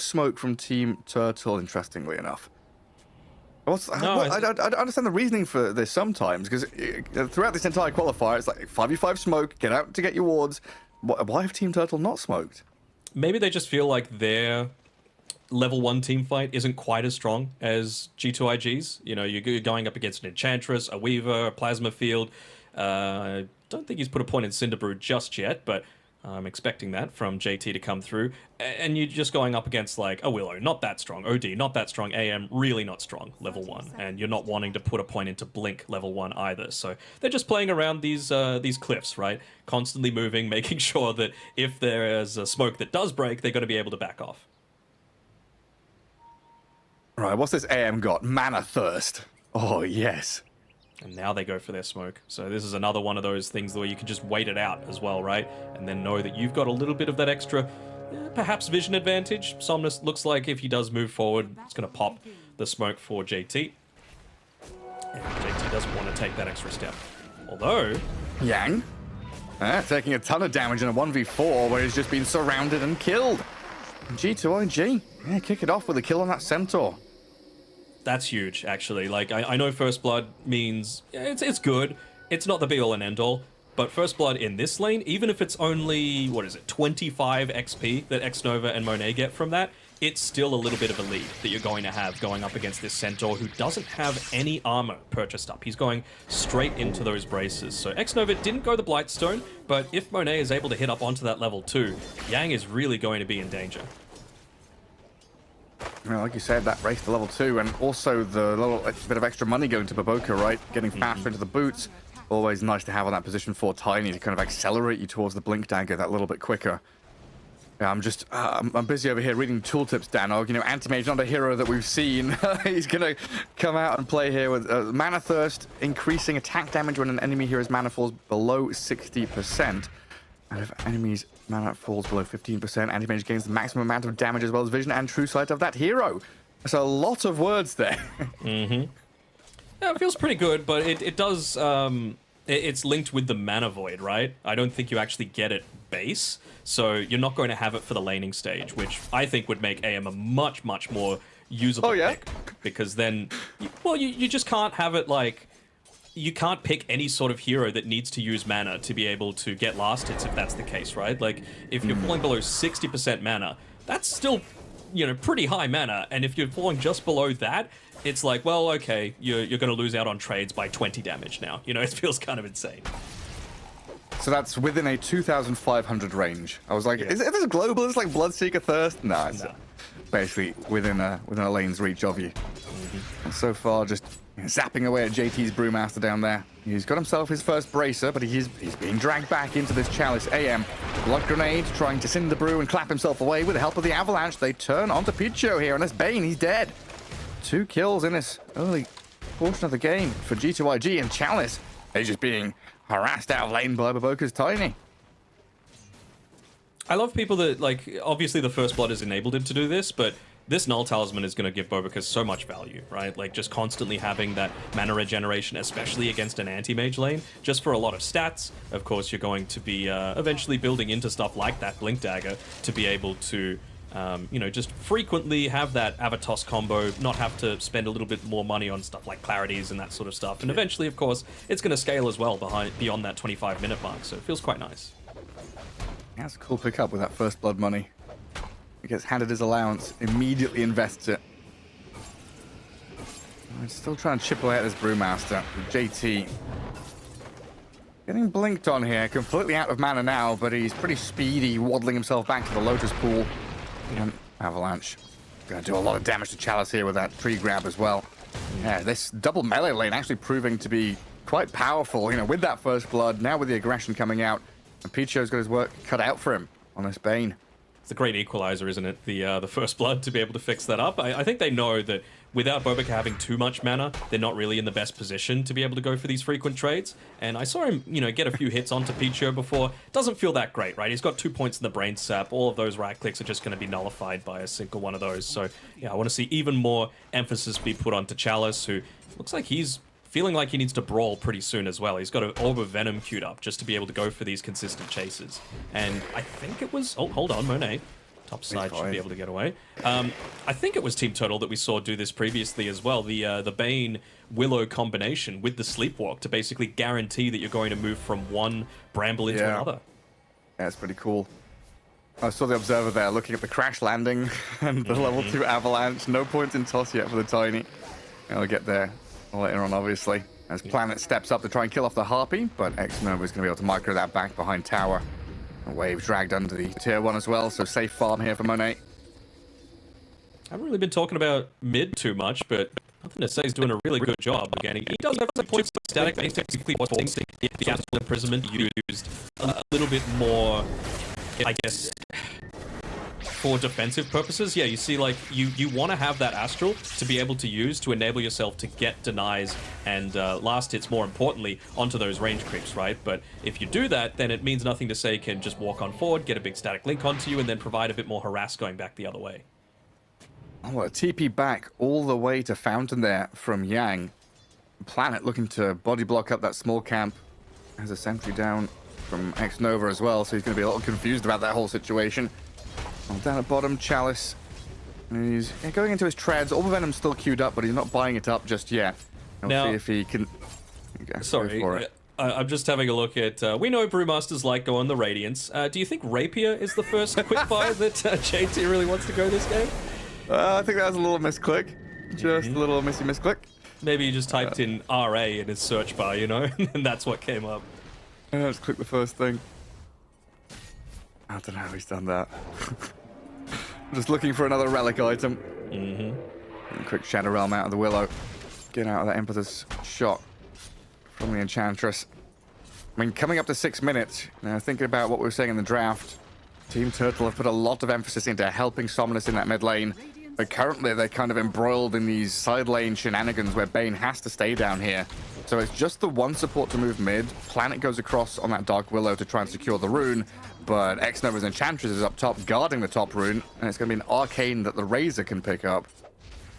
smoke from Team Turtle, interestingly enough. No, I don't understand the reasoning for this sometimes, because throughout this entire qualifier, it's like 5v5 smoke, get out to get your wards. Why have Team Turtle not smoked? Maybe they just feel like their level 1 team fight isn't quite as strong as G2.IG's. You know, you're going up against an Enchantress, a Weaver, a Plasma Field. I don't think he's put a point in Cinderbrew just yet, but I'm expecting that from JT to come through. And you're just going up against like a Willow, not that strong. OD, not that strong. AM, really not strong, level 1. And you're not wanting to put a point into Blink, level 1 either. So they're just playing around these cliffs, right? Constantly moving, making sure that if there is a smoke that does break, they're going to be able to back off. Right, what's this AM got? Mana Thirst. Oh, yes. And now they go for their smoke. So this is another one of those things where you can just wait it out as well, right? And then know that you've got a little bit of that extra, perhaps vision advantage. Somnus looks like if he does move forward, it's going to pop the smoke for JT. And JT doesn't want to take that extra step. Although... Yang, taking a ton of damage in a 1v4 where he's just been surrounded and killed. G2.IG, kick it off with a kill on that Centaur. That's huge, actually. Like, I know First Blood means it's good. It's not the be-all and end-all. But First Blood in this lane, even if it's only, 25 XP that Xnova and Monet get from that, it's still a little bit of a lead that you're going to have going up against this Centaur who doesn't have any armor purchased up. He's going straight into those braces. So Xnova didn't go the Blightstone, but if Monet is able to hit up onto that level 2, Yang is really going to be in danger. Well, like you said, that race to level 2, and also the little bit of extra money going to Baboka, right? Getting faster into the boots. Always nice to have on that position for Tiny to kind of accelerate you towards the Blink Dagger that little bit quicker. Yeah, I'm busy over here reading tooltips, Danog. You know, Antimage, not a hero that we've seen. He's going to come out and play here with Mana Thirst, increasing attack damage when an enemy hero's mana falls below 60%. And if enemies' mana falls below 15%, Antimage gains the maximum amount of damage as well as vision and true sight of that hero. That's a lot of words there. Yeah, it feels pretty good, but it does... it's linked with the Mana Void, right? I don't think you actually get it base, so you're not going to have it for the laning stage, which I think would make AM a much, much more usable pick. Because then, you just can't have it like... You can't pick any sort of hero that needs to use mana to be able to get last hits if that's the case, right? Like, if you're falling below 60% mana, that's still, pretty high mana. And if you're falling just below that, it's like, well, okay, you're going to lose out on trades by 20 damage now. It feels kind of insane. So that's within a 2,500 range. I was like, is this global? Is this like Bloodseeker Thirst? No, it's basically within a lane's reach of you. And so far, just zapping away at JT's Brewmaster down there. He's got himself his first bracer, but he's being dragged back into this Chalice. AM, Blood Grenade, trying to Cinderbrew and clap himself away with the help of the Avalanche. They turn onto Picho here, and this Bane, he's dead. 2 kills in this early portion of the game for G2.IG, and Chalice is just being harassed out of lane by Baboka's Tiny. I love people that, like, obviously the First Blood has enabled him to do this, but this Null Talisman is going to give Baboka so much value, right? Like, just constantly having that mana regeneration, especially against an anti-mage lane, just for a lot of stats. Of course, you're going to be eventually building into stuff like that Blink Dagger to be able to, just frequently have that Avatos combo, not have to spend a little bit more money on stuff like Clarities and that sort of stuff. And eventually, of course, it's going to scale as well beyond that 25-minute mark, so it feels quite nice. Yeah, that's a cool pickup with that First Blood money. He gets handed his allowance, immediately invests it. I'm still trying to chip away at this Brewmaster. JT getting blinked on here, completely out of mana now, but he's pretty speedy, waddling himself back to the Lotus Pool. And Avalanche gonna do a lot of damage to Chalice here with that tree grab as well. Yeah, this double melee lane actually proving to be quite powerful, with that First Blood, now with the aggression coming out. And Picho's got his work cut out for him on this Bane. It's a great equalizer, isn't it? The First Blood to be able to fix that up. I think they know that without Baboka having too much mana, they're not really in the best position to be able to go for these frequent trades. And I saw him, get a few hits onto Picho before. Doesn't feel that great, right? He's got 2 points in the brain sap. All of those right clicks are just going to be nullified by a single one of those. So, yeah, I want to see even more emphasis be put onto Chalice, who looks like he's feeling like he needs to brawl pretty soon as well. He's got an Orb of Venom queued up just to be able to go for these consistent chases. And I think it was... Oh, hold on, Monet. Top side should fine. be able to get away. I think it was Team Turtle that we saw do this previously as well. The Bane Willow combination with the Sleepwalk to basically guarantee that you're going to move from one Bramble into another. Yeah, it's pretty cool. I saw the Observer there looking at the crash landing and the level 2 avalanche. No points in toss yet for the Tiny. I'll get there later on, obviously. As Planet steps up to try and kill off the Harpy, but X-Nova is going to be able to micro that back behind tower. A wave dragged under the tier 1 as well, so safe farm here for Monet. I haven't really been talking about mid too much, but nothing to say he's doing a really good job again. He does have some points of static, basically what's the Astral Imprisonment used a little bit more, I guess, for defensive purposes. Yeah, you see, like, you want to have that Astral to be able to use to enable yourself to get denies and last hits, more importantly, onto those range creeps, right? But if you do that, then it means nothing to say can just walk on forward, get a big static link onto you, and then provide a bit more harass going back the other way. Oh, a TP back all the way to Fountain there from Yang. Planet looking to body block up that small camp. Has a sentry down from X-Nova as well, so he's going to be a little confused about that whole situation. Down at bottom, Chalice. He's going into his treads. Orb Venom's still queued up, but he's not buying it up just yet. We'll see if he can... Sorry, I'm just having a look at... we know Brewmasters like go on the Radiance. Do you think Rapier is the first quickfire that JT really wants to go this game? I think that was a little misclick. Just a little misclick. Maybe he just typed in RA in his search bar, you know, and that's what came up. Let's click the first thing. I don't know how he's done that. Just looking for another relic item. Quick Shadow Realm out of the Willow. Get out of that Impetus shot from the Enchantress. I mean, coming up to 6 minutes, now thinking about what we were saying in the draft, Team Turtle have put a lot of emphasis into helping Somnus in that mid lane. But currently, they're kind of embroiled in these side lane shenanigans where Bane has to stay down here. So it's just the one support to move mid. Planet goes across on that Dark Willow to try and secure the rune. But X-Nova's Enchantress is up top guarding the top rune. And it's going to be an Arcane that the Razor can pick up.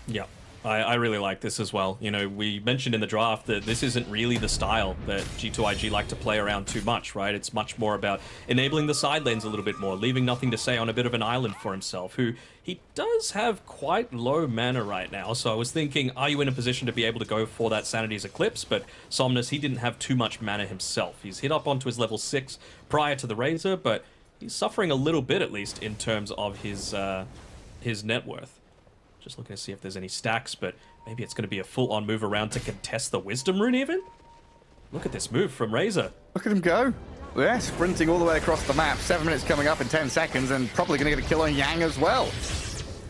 Yeah, I really like this as well. You know, we mentioned in the draft that this isn't really the style that G2.IG like to play around too much, right? It's much more about enabling the side lanes a little bit more, leaving nothing to say on a bit of an island for himself, who he does have quite low mana right now. So I was thinking, are you in a position to be able to go for that Sanity's Eclipse? But Somnus, he didn't have too much mana himself. He's hit up onto his level 6 prior to the Razor, but he's suffering a little bit, at least, in terms of his net worth. Just looking to see if there's any stacks, but maybe it's going to be a full-on move around to contest the Wisdom Rune even? Look at this move from Razor. Look at him go. Yeah, sprinting all the way across the map. 7 minutes coming up in 10 seconds, and probably going to get a kill on Yang as well.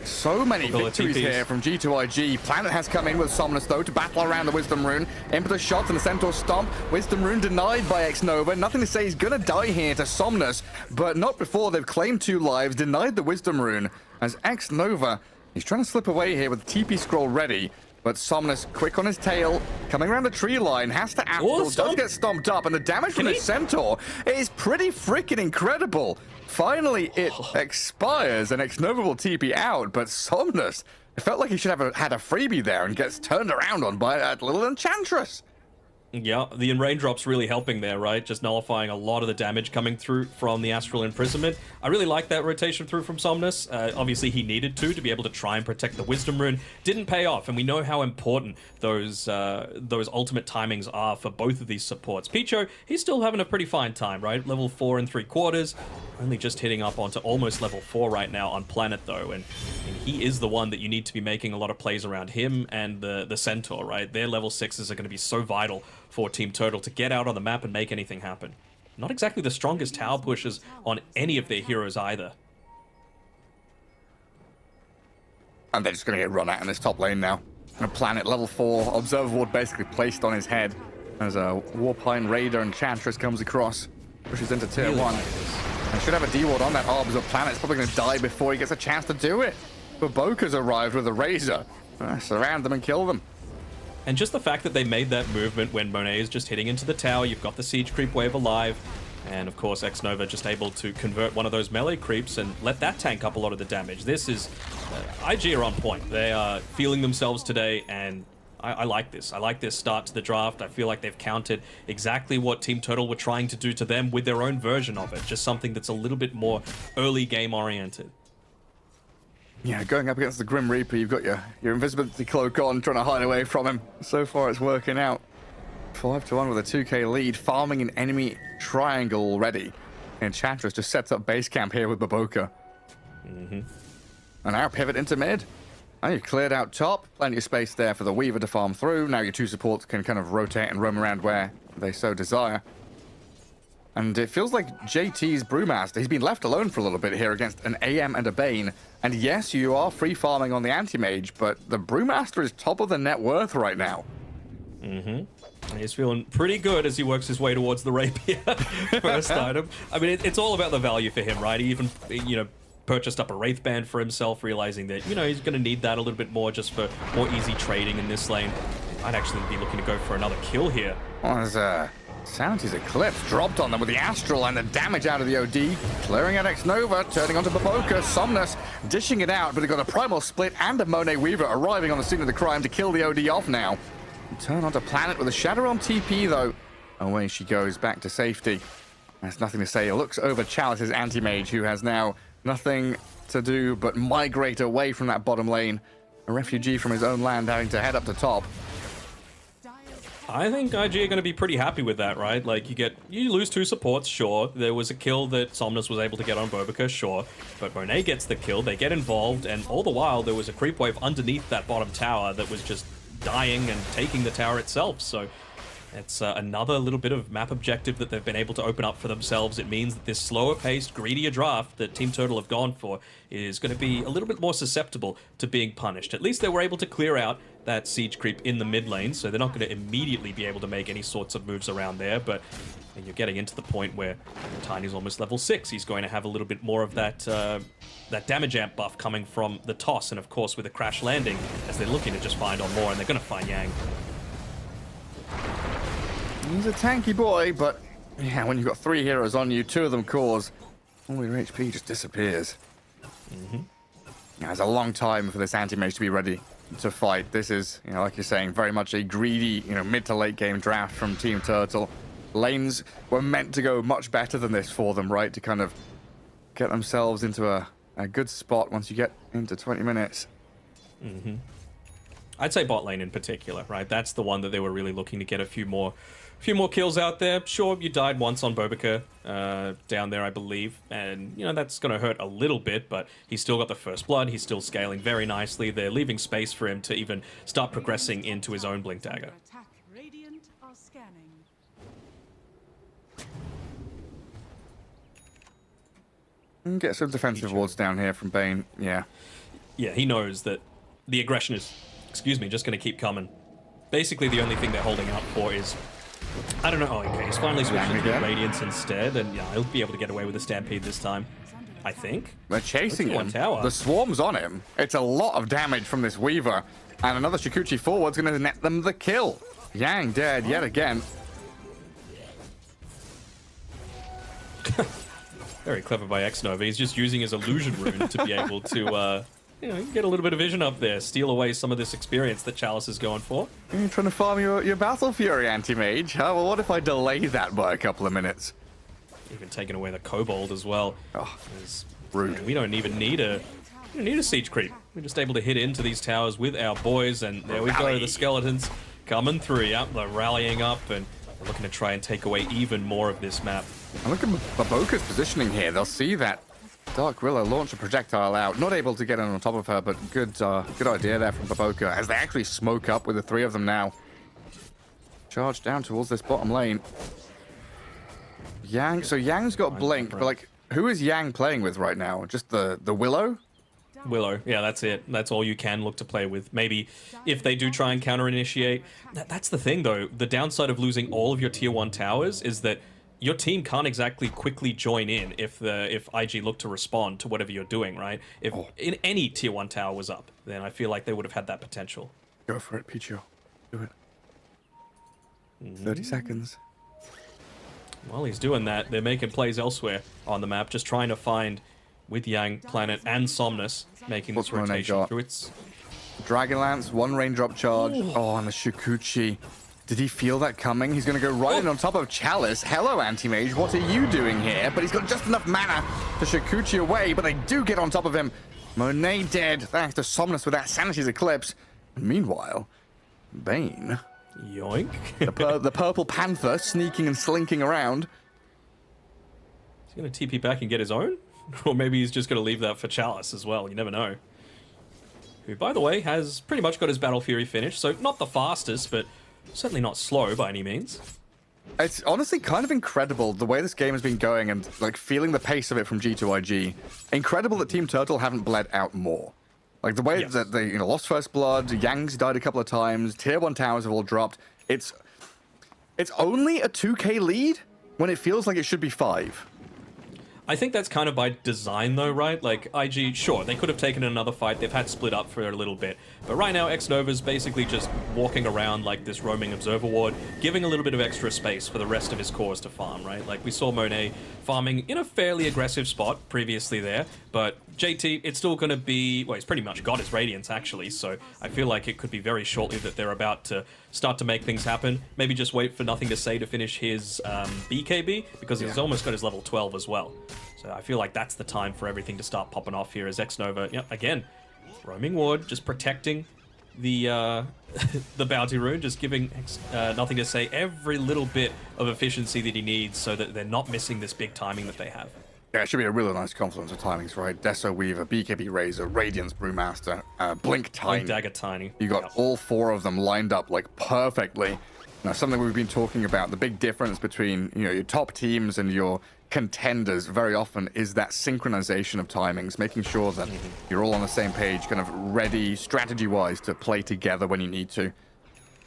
So many victories here from G2.IG. Planet has come in with Somnus, though, to battle around the Wisdom Rune. Impetus shots and the Centaur Stomp. Wisdom Rune denied by X-Nova. Nothing to say he's going to die here to Somnus, but not before they've claimed 2 lives, denied the Wisdom Rune. As X-Nova, he's trying to slip away here with the TP scroll ready, but Somnus, quick on his tail, coming around the tree line, has to Astral, does get stomped up, and the damage from his Centaur is pretty freaking incredible. Finally, it expires, and X-Nova will TP out, but Somnus, it felt like he should have had a freebie there and gets turned around on by that little Enchantress. Yeah, the raindrops really helping there, right? Just nullifying a lot of the damage coming through from the Astral Imprisonment. I really like that rotation through from Somnus. Obviously, he needed to be able to try and protect the Wisdom Rune. Didn't pay off, and we know how important those ultimate timings are for both of these supports. Picho, he's still having a pretty fine time, right? Level 4 3/4. Only just hitting up onto almost level 4 right now on Planet, though, and he is the one that you need to be making a lot of plays around him and the Centaur, right? Their level 6s are going to be so vital for Team Turtle to get out on the map and make anything happen. Not exactly the strongest tower pushes on any of their heroes either. And they're just going to get run at in this top lane now. And Planet level 4, Observer Ward basically placed on his head as a Warpine Raider and Enchantress comes across, pushes into tier 1. I should have a D-Ward on that Obs, but Planet's probably going to die before he gets a chance to do it. But Boka's arrived with a Razor. Surround them and kill them. And just the fact that they made that movement when Monet is just hitting into the tower, you've got the Siege Creep wave alive, and of course X-Nova just able to convert one of those melee creeps and let that tank up a lot of the damage. This is... IG are on point. They are feeling themselves today, and I like this. I like this start to the draft. I feel like they've countered exactly what Team Turtle were trying to do to them with their own version of it. Just something that's a little bit more early game oriented. Yeah, going up against the Grim Reaper, you've got your invisibility cloak on, trying to hide away from him. So far, it's working out. 5-1 with a 2k lead, farming an enemy triangle already. And Enchantress just sets up base camp here with Baboka. And now pivot into mid. And you've cleared out top, plenty of space there for the Weaver to farm through. Now your two supports can kind of rotate and roam around where they so desire. And it feels like JT's Brewmaster, he's been left alone for a little bit here against an AM and a Bane. And yes, you are free farming on the Antimage, but the Brewmaster is top of the net worth right now. He's feeling pretty good as he works his way towards the Rapier. First item. I mean, it's all about the value for him, right? He even, purchased up a Wraith Band for himself, realizing that, he's going to need that a little bit more just for more easy trading in this lane. I'd actually be looking to go for another kill here. Well, there's Santi's Eclipse dropped on them with the Astral and the damage out of the OD. Clearing out X-Nova, turning onto Baboka. Somnus dishing it out, but they've got a Primal Split and a Monet Weaver arriving on the scene of the crime to kill the OD off now. Turn onto Planet with a Shadow on TP, though. Away she goes back to safety. There's nothing to say. It looks over Chalice's Antimage, who has now nothing to do but migrate away from that bottom lane. A refugee from his own land having to head up to top. I think IG are going to be pretty happy with that, right? Like, you lose two supports, sure. There was a kill that Somnus was able to get on Bobica, sure. But Monet gets the kill, they get involved, and all the while there was a creep wave underneath that bottom tower that was just dying and taking the tower itself. So it's another little bit of map objective that they've been able to open up for themselves. It means that this slower paced, greedier draft that Team Turtle have gone for is going to be a little bit more susceptible to being punished. At least they were able to clear out that siege creep in the mid lane, so they're not going to immediately be able to make any sorts of moves around there, but you're getting into the point where Tiny's almost level 6. He's going to have a little bit more of that that damage amp buff coming from the toss, and of course with a crash landing, as they're looking to just find on more, and they're going to find Yang. He's a tanky boy, but yeah, when you've got 3 heroes on you, 2 of them cause, all your HP just disappears. Yeah, it's a long time for this Antimage to be ready to fight. This is, like you're saying, very much a greedy, mid to late game draft from Team Turtle. Lanes were meant to go much better than this for them, right? To kind of get themselves into a good spot once you get into 20 minutes. I'd say bot lane in particular, right? That's the one that they were really looking to get a few more kills out there. Sure, you died once on Bobica down there, I believe, and that's going to hurt a little bit, but he's still got the first blood. He's still scaling very nicely. They're leaving space for him to even start progressing into his own Blink Dagger. Get some defensive wards down here from Bane. Yeah, he knows that the aggression is, just going to keep coming. Basically, the only thing they're holding out for is, I don't know. Oh, okay, he's finally switching to Radiance instead, and he'll be able to get away with the Stampede this time, I think. They're chasing him. The swarm's on him. It's a lot of damage from this Weaver, and another Shikuchi forward's going to net them the kill. Yang dead yet again. Very clever by X-Nova. He's just using his illusion rune to be able to, get a little bit of vision up there, steal away some of this experience that Chalice is going for. You're trying to farm your Battle Fury, Antimage. Huh? Well, what if I delay that by a couple of minutes? Even taking away the Kobold as well. Oh, rude. We don't even need a siege creep. We're just able to hit into these towers with our boys, and there we go. The skeletons coming through. Yep, they're rallying up, and they're looking to try and take away even more of this map. And look at Baboka's positioning here. They'll see that Dark Willow launch a projectile out. Not able to get in on top of her, but good idea there from Baboka as they actually smoke up with the 3 of them now. Charge down towards this bottom lane. Yang, so Yang's got Blink, but like, who is Yang playing with right now? Just the Willow? Willow, yeah, that's it. That's all you can look to play with. Maybe if they do try and counter-initiate. That's the thing, though. The downside of losing all of your Tier 1 towers is that your team can't exactly quickly join in if IG look to respond to whatever you're doing, right? If in any Tier 1 tower was up, then I feel like they would have had that potential. Go for it, Pichu. Do it. 30 seconds. While he's doing that, they're making plays elsewhere on the map, just trying to find, with Yang, Planet, and Somnus, making this rotation through its... Dragonlance, 1 raindrop charge. Ooh. Oh, and the Shikuchi. Did he feel that coming? He's going to go right in on top of Chalice. Hello, Antimage. What are you doing here? But he's got just enough mana to Shikuchi away, but they do get on top of him. Monet dead, thanks to Somnus with that Sanity's Eclipse. Meanwhile, Bane, Yoink. the purple panther sneaking and slinking around. Is he going to TP back and get his own? Or maybe he's just going to leave that for Chalice as well. You never know. Who, by the way, has pretty much got his Battle Fury finished. So not the fastest, but certainly not slow by any means. It's honestly kind of incredible the way this game has been going and like feeling the pace of it from G2.IG. Incredible that Team Turtle haven't bled out more. Like the way that they lost First Blood, Yang's died a couple of times, Tier 1 towers have all dropped. It's only a 2k lead when it feels like it should be 5. I think that's kind of by design though, right? Like, IG, sure, they could have taken another fight, they've had split up for a little bit, but right now X-Nova's basically just walking around like this roaming observer ward, giving a little bit of extra space for the rest of his cores to farm, right? Like, we saw Monet farming in a fairly aggressive spot previously there, but JT, it's still going to be, well, he's pretty much got his Radiance actually, so I feel like it could be very shortly that they're about to start to make things happen. Maybe just wait for Nothing to Say to finish his BKB, because he's almost got his level 12 as well. So I feel like that's the time for everything to start popping off here as X-Nova, again, roaming ward, just protecting the the bounty rune, just giving Nothing to Say every little bit of efficiency that he needs so that they're not missing this big timing that they have. Yeah, it should be a really nice confluence of timings, right? Deso Weaver, BKB Razor, Radiance Brewmaster, Blink Tiny. Blink Dagger Tiny. You got all 4 of them lined up like perfectly. Now, something we've been talking about, the big difference between your top teams and your contenders very often is that synchronization of timings, making sure that you're all on the same page, kind of ready strategy-wise to play together when you need to.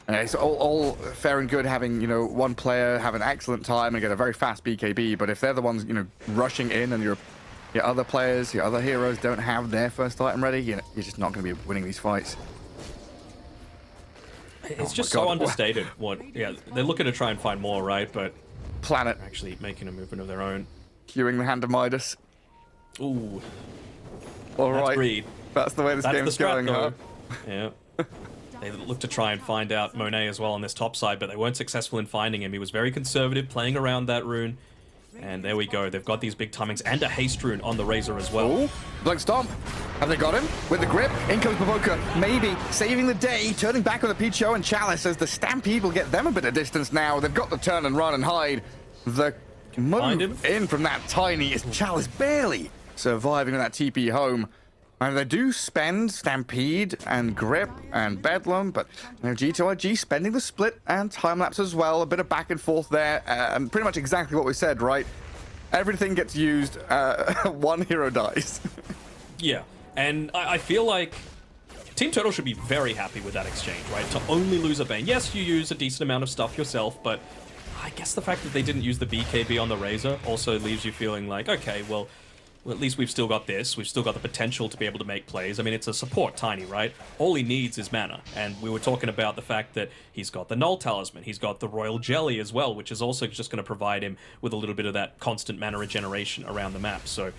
And it's all fair and good having, one player have an excellent time and get a very fast BKB, but if they're the ones, rushing in and your other players, your other heroes don't have their first item ready, you're just not going to be winning these fights. It's just so understated. They're looking to try and find more, right? But Planet actually making a movement of their own. Queuing the Hand of Midas. Ooh. All right. Greed. That's the way this game's going, huh? Yeah. They looked to try and find out Monet as well on this top side, but they weren't successful in finding him. He was very conservative, playing around that rune. And there we go. They've got these big timings and a haste rune on the Razor as well. Ooh. Blink Stomp. Have they got him? With the grip. In comes Baboka. Maybe saving the day. Turning back with the Picho and Chalice as the Stampede will get them a bit of distance now. They've got the turn and run and hide. The move in from that Tiny is Chalice barely surviving on that TP home. And they do spend Stampede and Grip and Bedlam, but G2.IG spending the split and time lapse as well. A bit of back and forth there, and pretty much exactly what we said, right? Everything gets used, one hero dies. Yeah, and I feel like Team Turtle should be very happy with that exchange, right? To only lose a Bane. Yes, you use a decent amount of stuff yourself, but I guess the fact that they didn't use the BKB on the Razor also leaves you feeling like, okay, well, at least we've still got this. We've still got the potential to be able to make plays. I mean, it's a support Tiny, right? All he needs is mana. And we were talking about the fact that he's got the Null Talisman. He's got the Royal Jelly as well, which is also just going to provide him with a little bit of that constant mana regeneration around the map. So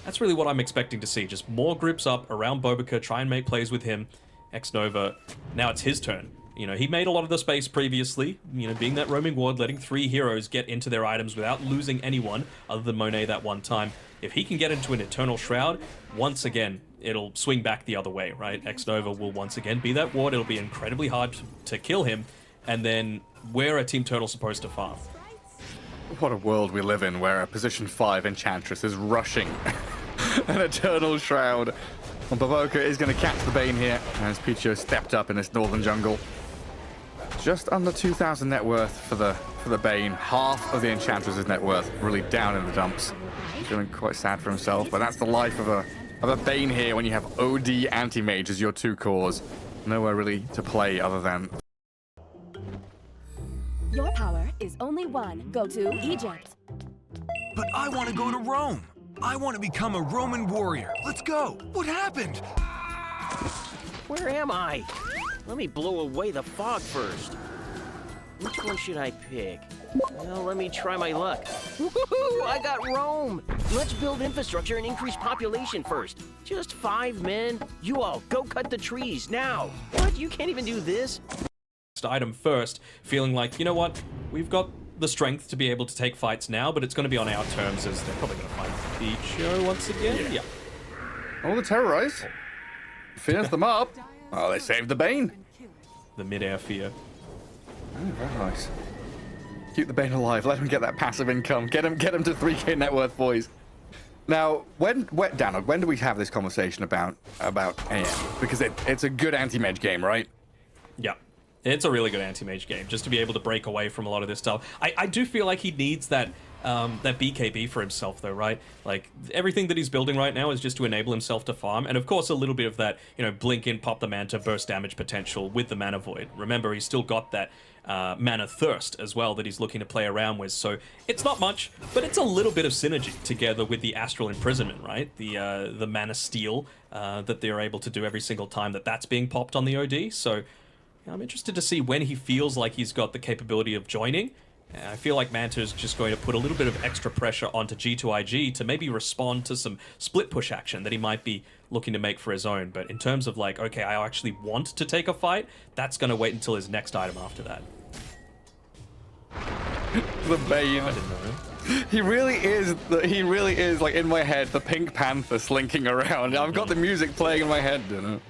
that's really what I'm expecting to see. Just more grips up around Bobica, try and make plays with him. X-Nova, now it's his turn. He made a lot of the space previously, being that roaming ward, letting 3 heroes get into their items without losing anyone other than Monet that one time. If he can get into an Eternal Shroud, once again, it'll swing back the other way, right? X-Nova will once again be that ward. It'll be incredibly hard to kill him. And then where are Team Turtle supposed to farm? What a world we live in where a position 5 Enchantress is rushing an Eternal Shroud. And Baboka is going to catch the Bane here as Picho stepped up in this northern jungle. Just under 2,000 net worth for the Bane. Half of the Enchantress's net worth really down in the dumps. Feeling quite sad for himself, but that's the life of a Bane here when you have OD Antimage as your 2 cores. Nowhere really to play other than... Your power is only one. Go to Egypt. But I want to go to Rome. I want to become a Roman warrior. Let's go. What happened? Where am I? Let me blow away the fog first. Which one should I pick? Well, let me try my luck. Woohoo! I got Rome! Let's build infrastructure and increase population first. Just 5 men. You all, go cut the trees, now! What? You can't even do this? Item first, feeling like, you know what? We've got the strength to be able to take fights now, but it's going to be on our terms as they're probably going to fight Picho once again. Yeah. Oh, the terrorize. Fears them up. Oh, they saved the Bane. The mid-air fear. Oh, very nice. Keep the Bane alive. Let him get that passive income. Get him to 3K net worth, boys. Now, Dano, when do we have this conversation about AM? Because it's a good anti-mage game, right? Yeah. It's a really good anti-mage game, just to be able to break away from a lot of this stuff. I do feel like he needs that BKB for himself, though, right? Like, everything that he's building right now is just to enable himself to farm, and of course a little bit of that, blink in, pop the manta, burst damage potential with the mana void. Remember, he's still got that mana thirst as well that he's looking to play around with, so it's not much, but it's a little bit of synergy together with the astral imprisonment, right? The mana steal that they're able to do every single time that's being popped on the OD, so I'm interested to see when he feels like he's got the capability of joining. I feel like Manta is just going to put a little bit of extra pressure onto G2.IG to maybe respond to some split push action that he might be looking to make for his own. But in terms of like, okay, I actually want to take a fight, that's going to wait until his next item after that. The Bane. I didn't know. He really is like in my head the Pink Panther slinking around. I've got the music playing in my head. And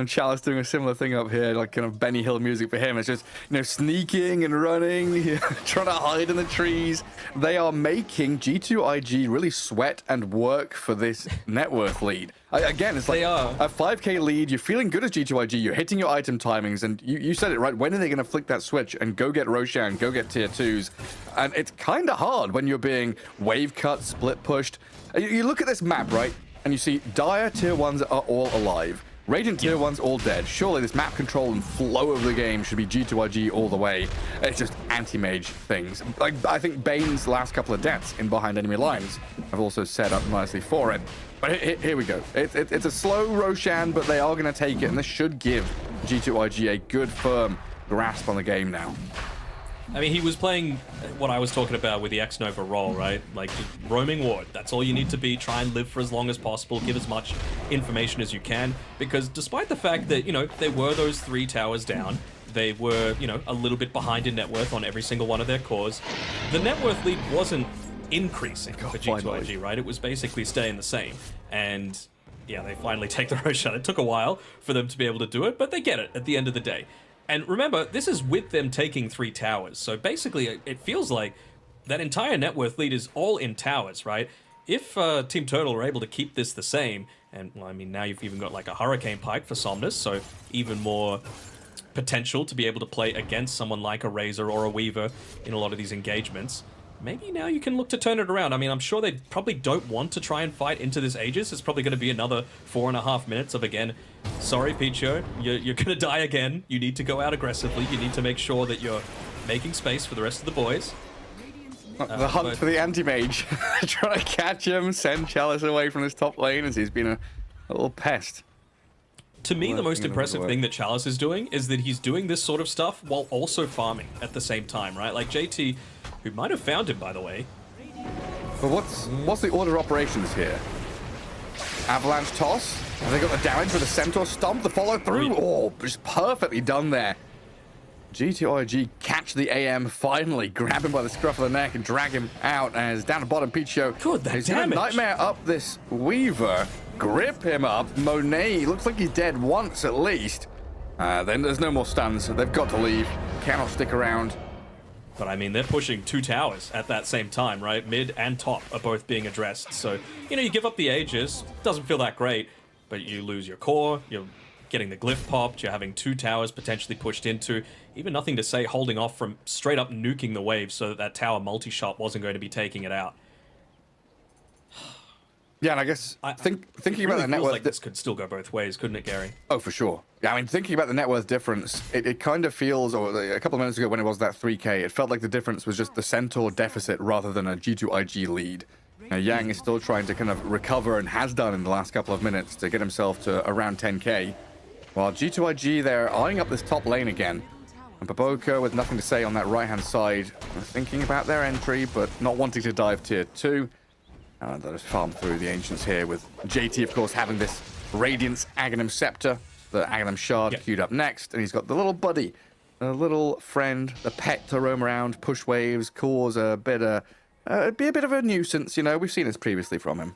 Chalice doing a similar thing up here, like kind of Benny Hill music for him. It's just sneaking and running, trying to hide in the trees. They are making G2.IG really sweat and work for this net worth lead. Again, it's like a 5k lead. You're feeling good as G2.IG. You're hitting your item timings, and you said it right. When are they going to flick that switch and go get Roshan, go get tier 2s? And it's kind of hard when you're being wave cut, split pushed. You look at this map, right? And you see Dire tier 1s are all alive. Radiant tier 1s all dead. Surely this map control and flow of the game should be G2.IG all the way. It's just anti-mage things. Like, I think Bane's last couple of deaths in behind enemy lines have also set up nicely for it. But here we go. It's a slow Roshan, but they are going to take it, and this should give G2.IG a good, firm grasp on the game now. I mean, he was playing what I was talking about with the X-Nova role, right? Like, just roaming ward. That's all you need to be. Try and live for as long as possible. Give as much information as you can. Because despite the fact that, there were those 3 towers down, they were, a little bit behind in net worth on every single one of their cores, the net worth lead wasn't increasing for G2.IG, right? It was basically staying the same. And yeah, they finally take the Roshan. It took a while for them to be able to do it, but they get it at the end of the day. And remember, this is with them taking 3 towers. So basically, it feels like that entire net worth lead is all in towers, right? If Team Turtle are able to keep this the same, and well, I mean, now you've even got like a Hurricane Pike for Somnus, so even more potential to be able to play against someone like a Razor or a Weaver in a lot of these engagements. Maybe now you can look to turn it around. I mean, I'm sure they probably don't want to try and fight into this Aegis. It's probably going to be another 4.5 minutes of, again, sorry, Picho, you're going to die again. You need to go out aggressively. You need to make sure that you're making space for the rest of the boys. The hunt for the anti-mage. Trying to catch him, send Chalice away from this top lane as he's been a little pest. To me, the most impressive thing that Chalice is doing is that he's doing this sort of stuff while also farming at the same time, right? Like JT, who might have found him, by the way. But what's the order of operations here? Avalanche toss. Have they got the damage for the Centaur stomp, the follow through? Oh, just perfectly done there. G2.IG catch the AM finally, grab him by the scruff of the neck and drag him out as down the bottom Picho. Good, that he's damage. gonna nightmare up this Weaver, grip him up. Monet looks like he's dead once at least. Then there's no more stuns, so they've got to leave. Cannot stick around. But I mean, they're pushing 2 towers at that same time, right? Mid and top are both being addressed. So, you give up the Aegis, doesn't feel that great, but you lose your core, you're getting the glyph popped, you're having 2 towers potentially pushed into, even nothing to say holding off from straight up nuking the wave so that tower multi-shot wasn't going to be taking it out. Yeah, and I guess thinking about the net worth, like this could still go both ways, couldn't it, Gary? Oh, for sure. Yeah, I mean, thinking about the net worth difference, it kind of feels, or a couple of minutes ago when it was that 3k, it felt like the difference was just the Centaur deficit rather than a G2.IG lead. Now, Yang is still trying to kind of recover and has done in the last couple of minutes to get himself to around 10k. While G2.IG, they're eyeing up this top lane again. And Baboka with nothing to say on that right-hand side, thinking about their entry, but not wanting to dive tier 2. They'll just farm through the Ancients here with JT, of course, having this Radiance Aghanim Scepter, the Aghanim Shard queued up next, and he's got the little buddy, the little friend, the pet to roam around, push waves, cause a bit of be a bit of a nuisance, you know. We've seen this previously from him.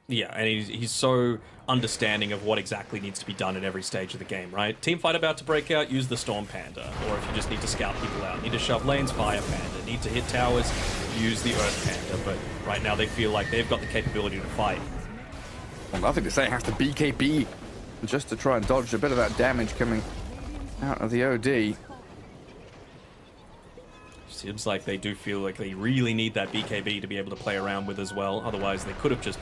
Yeah, and he's so understanding of what exactly needs to be done at every stage of the game, right? Teamfight about to break out, use the Storm Panda. Or if you just need to scout people out, need to shove lanes, Fire Panda. Need to hit towers, use the Earth Panda. But right now they feel like they've got the capability to fight. Well, nothing to say, it has to BKB just to try and dodge a bit of that damage coming out of the OD. Seems like they do feel like they really need that BKB to be able to play around with as well. Otherwise, they could have just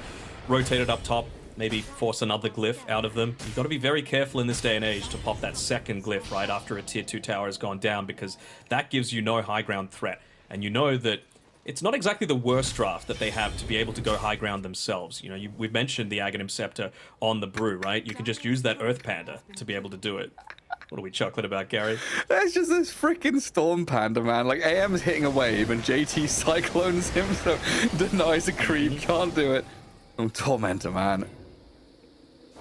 rotated up top, maybe force another glyph out of them. You've got to be very careful in this day and age to pop that second glyph right after a tier 2 tower has gone down, because that gives you no high ground threat. And you know that it's not exactly the worst draft that they have to be able to go high ground themselves. You know, we've mentioned the Aghanim Scepter on the Brew, right? You can just use that Earth Panda to be able to do it. What are we chuckling about, Gary? There's just this freaking Storm Panda, man. Like, AM's hitting a wave and JT cyclones him, so denies a creep, can't do it. Oh, Tormentor, man.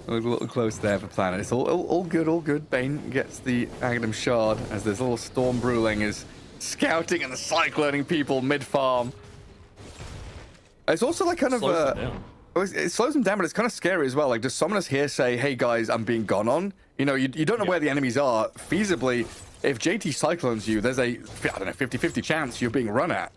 A little close there for Planet. It's all good, all good. Bane gets the Aghanim Shard as this little Storm Bruling is scouting and cycloning people mid-farm. It's also like kind of... it slows them down, but it's kind of scary as well. Like, does Summoners here say, hey guys, I'm being gone on? You know, you don't know where the enemies are. Feasibly, if JT cyclones you, there's a, I don't know, 50-50 chance you're being run at.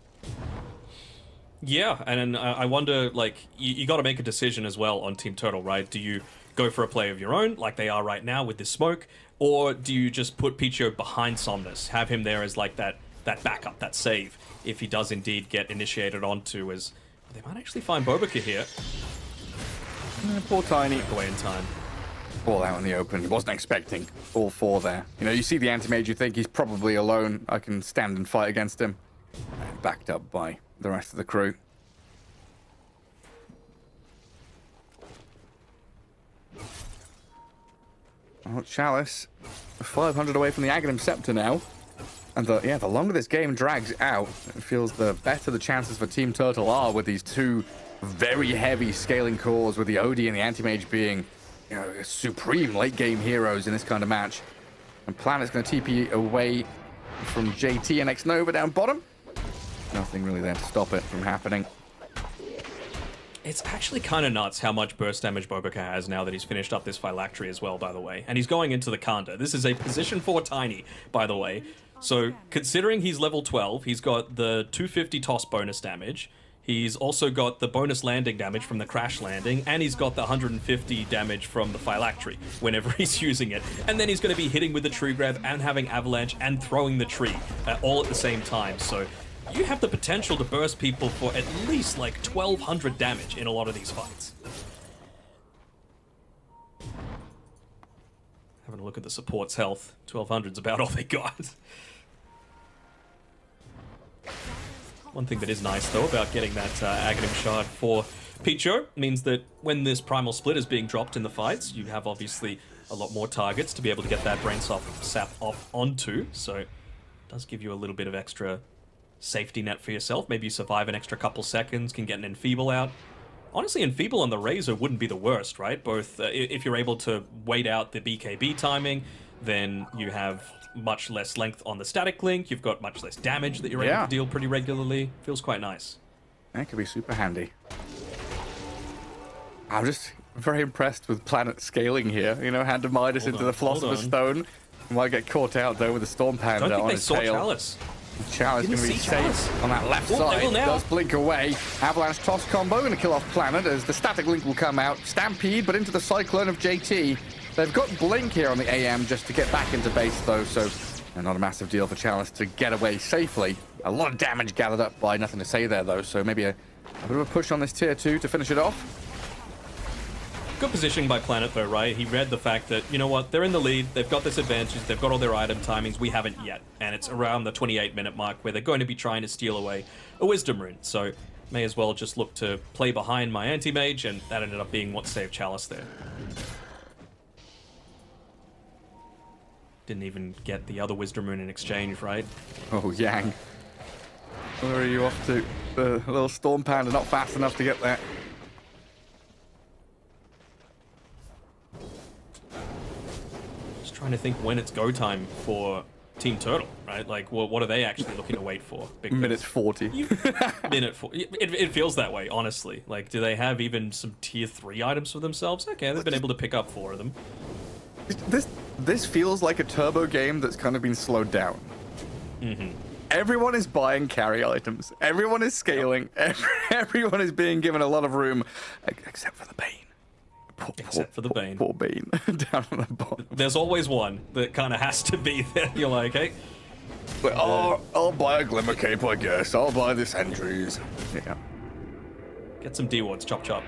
Yeah, and I wonder, like, you got to make a decision as well on Team Turtle, right? Do you go for a play of your own, like they are right now with this smoke, or do you just put Picho behind Somnus, have him there as, like, that backup, that save, if he does indeed get initiated onto, as they might actually find Bobica here. Poor Tiny. Away in time. All out in the open. He wasn't expecting all four there. You know, you see the Antimage, you think he's probably alone. I can stand and fight against him. And backed up by the rest of the crew. Oh, Chalice, 500 away from the Aghanim Scepter now. And the longer this game drags out, it feels the better the chances for Team Turtle are with these two very heavy scaling cores, with the OD and the Antimage being, you know, supreme late game heroes in this kind of match. And Planet's going to TP away from JT and X-Nova down bottom. Nothing really there to stop it from happening. It's actually kind of nuts how much burst damage Bobica has now that he's finished up this Phylactery as well, by the way. And he's going into the Kanda. This is a position 4 Tiny, by the way. So, considering he's level 12, he's got the 250 toss bonus damage. He's also got the bonus landing damage from the crash landing, and he's got the 150 damage from the Phylactery whenever he's using it. And then he's going to be hitting with the tree grab and having avalanche and throwing the tree all at the same time. So you have the potential to burst people for at least like 1200 damage in a lot of these fights. Having a look at the support's health, 1200's about all they got. One thing that is nice, though, about getting that Aghanim Shard for Picho means that when this Primal Split is being dropped in the fights, you have obviously a lot more targets to be able to get that Brain Sap off onto, so it does give you a little bit of extra safety net for yourself. Maybe you survive an extra couple seconds, can get an Enfeeble out. Honestly, Enfeeble on the Razor wouldn't be the worst, right? Both, if you're able to wait out the BKB timing, then you have much less length on the static link, you've got much less damage that you're able to deal pretty regularly. Feels quite nice. That could be super handy. I'm just very impressed with Planet scaling here. You know, hand of Midas into the Philosopher's Stone. Might get caught out though with the Storm Panda on his tail. Chalice. Chalice going to be safe on that left side. Does blink away. Avalanche toss combo going to kill off Planet as the static link will come out. Stampede, but into the Cyclone of JT. They've got Blink here on the AM just to get back into base though, so not a massive deal for Chalice to get away safely. A lot of damage gathered up by Nothing to Say there though, so maybe a bit of a push on this tier 2 to finish it off. Good positioning by Planet though, right? He read the fact that, you know what, they're in the lead, they've got this advantage, they've got all their item timings, we haven't yet. And it's around the 28-minute mark where they're going to be trying to steal away a Wisdom Rune. So may as well just look to play behind my Antimage, and that ended up being what saved Chalice there. Didn't even get the other Wisdom Rune in exchange, right? Oh, Yang. Where are you off to? The little Storm Panda not fast enough to get there. Just trying to think when it's go time for Team Turtle, right? Like, what are they actually looking to wait for? Because Minute 40. minute 40. It feels that way, honestly. Like, do they have even some tier 3 items for themselves? Okay, they've been able to pick up 4 of them. This feels like a turbo game that's kind of been slowed down. Everyone is buying carry items. Everyone is scaling. Everyone is being given a lot of room, except for the Bane. Except for the Bane. Poor Bane down on the bottom. There's always one that kind of has to be there. You're like, hey. But, I'll buy a Glimmer Cape, I guess. I'll buy the Sentries. Yeah. Get some D-wards, chop chop.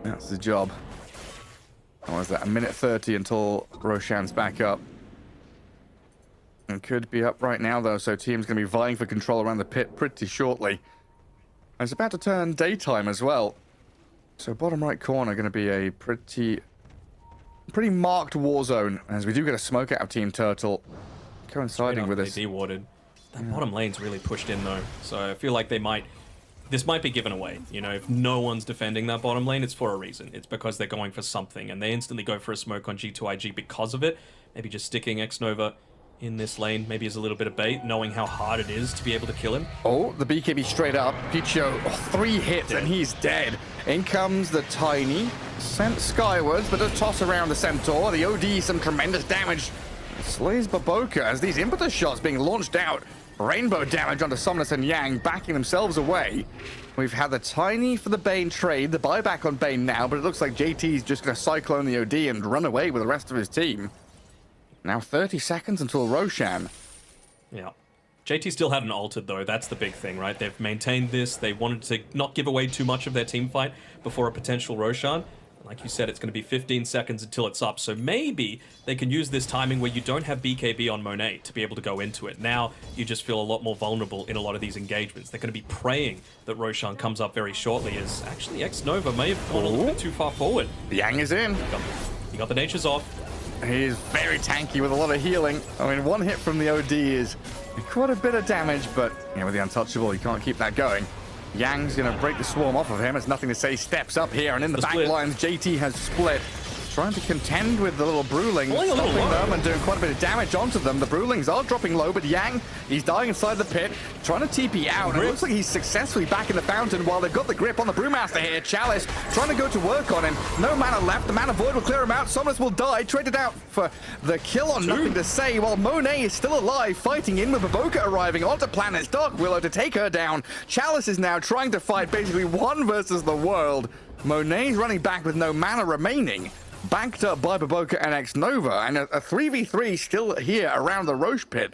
That's the job. What was that? A minute 30 until Roshan's back up. And could be up right now, though, so team's going to be vying for control around the pit pretty shortly. And it's about to turn daytime as well. So bottom right corner going to be a pretty marked war zone, as we do get a smoke out of Team Turtle coinciding with this. D-warded. That bottom lane's really pushed in, though. So I feel like this might be given away. You know, if no one's defending that bottom lane, it's for a reason. It's because they're going for something, and they instantly go for a smoke on G2.IG because of it. Maybe just sticking X-Nova in this lane maybe is a little bit of bait, knowing how hard it is to be able to kill him. Oh, the BKB straight up. Picho, 3 hits and he's dead. In comes the Tiny, sent skywards, but a toss around the Centaur. The OD, some tremendous damage. Slays Baboka as these impetus shots being launched out. Rainbow damage onto Somnus and Yang, backing themselves away. We've had the Tiny for the Bane trade, the buyback on Bane now, but it looks like JT's just going to cyclone the OD and run away with the rest of his team. Now 30 seconds until Roshan. Yeah. JT still hadn't altered, though. That's the big thing, right? They've maintained this. They wanted to not give away too much of their team fight before a potential Roshan. Like you said, it's going to be 15 seconds until it's up. So maybe they can use this timing where you don't have BKB on Monet to be able to go into it. Now you just feel a lot more vulnerable in a lot of these engagements. They're going to be praying that Roshan comes up very shortly, as actually X-Nova may have gone a little bit too far forward. Yang is in. He got the natures off. He's very tanky with a lot of healing. I mean, 1 hit from the OD is quite a bit of damage, but you know, with the untouchable, you can't keep that going. Yang's going to break the swarm off of him. It's nothing to say. Steps up here, and in the back lines, JT has split. Trying to contend with the little Brewling, stopping them and doing quite a bit of damage onto them. The Brewlings are dropping low, but Yang, he's dying inside the pit, trying to TP out. And it looks like he's successfully back in the fountain while they've got the grip on the Brewmaster here. Chalice trying to go to work on him. No mana left. The Mana Void will clear him out. Somnus will die. Traded out for the kill on Nothing to Say, while Monet is still alive, fighting in with Baboka arriving onto Planet's Dark Willow to take her down. Chalice is now trying to fight basically 1 versus the world. Monet's running back with no mana remaining. Backed up by Baboka and X-Nova, and a 3v3 still here around the Roche pit,